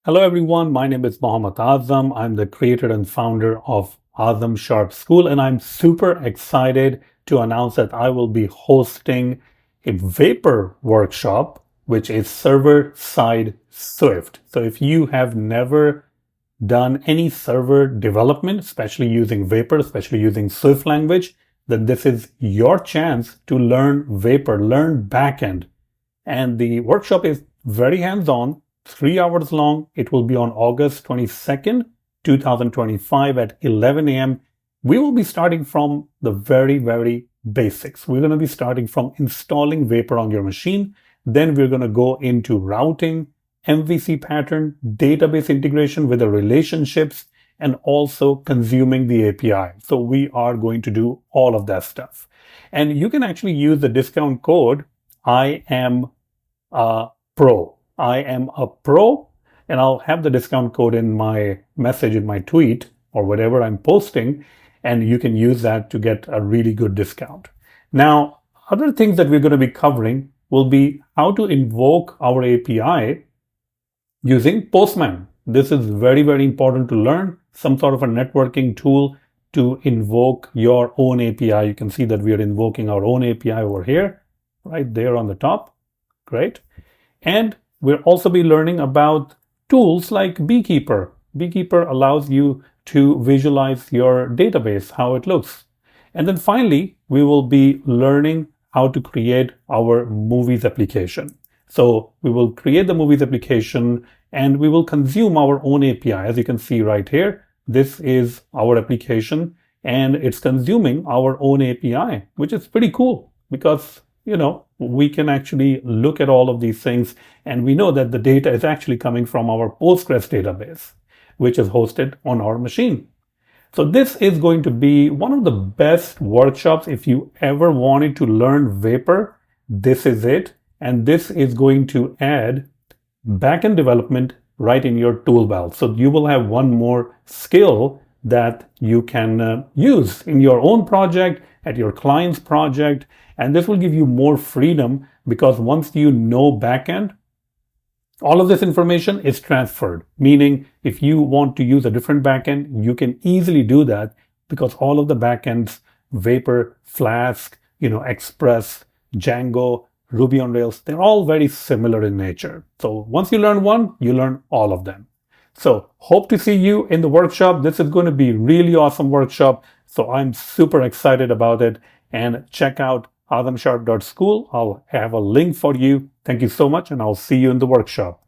Hello everyone, my name is Mohammad Azam. I'm the creator and founder of Azam Sharp School, and I'm super excited to announce that I will be hosting a Vapor workshop, which is server-side Swift. So if you have never done any server development, especially using Vapor, especially using Swift language, then this is your chance to learn Vapor, learn backend. And the workshop is very hands-on, 3 hours long. It will be on August 22nd, 2025 at 11 a.m. We will be starting from the very basics. We're going to be starting from installing Vapor on your machine. Then we're going to go into routing, MVC pattern, database integration with the relationships, and also consuming the API. So we are going to do all of that stuff. And you can actually use the discount code I am a pro. I am a pro, and I'll have the discount code in my message, in my tweet, or whatever I'm posting, and you can use that to get a really good discount. Now, other things that we're going to be covering will be how to invoke our API using Postman. This is very important to learn, some sort of a networking tool to invoke your own API. You can see that we are invoking our own API over here, right there on the top. Great. And we'll also be learning about tools like Beekeeper. Beekeeper allows you to visualize your database, how it looks. And then finally, we will be learning how to create our movies application. So we will create the movies application and we will consume our own API. As you can see right here, this is our application and it's consuming our own API, which is pretty cool because we can actually look at all of these things, and we know that the data is actually coming from our Postgres database, which is hosted on our machine. So this is going to be one of the best workshops. If you ever wanted to learn Vapor, this is it. And this is going to add backend development right in your tool belt. So you will have one more skill that you can use in your own project, at your client's project, and this will give you more freedom because once you know backend, all of this information is transferred. Meaning, if you want to use a different backend, you can easily do that because all of the backends, Vapor, Flask, Express, Django, Ruby on Rails, they're all very similar in nature. So once you learn one, you learn all of them. So hope to see you in the workshop. This is going to be really awesome workshop. So I'm super excited about it. And check out azamsharp.school. I'll have a link for you. Thank you so much, and I'll see you in the workshop.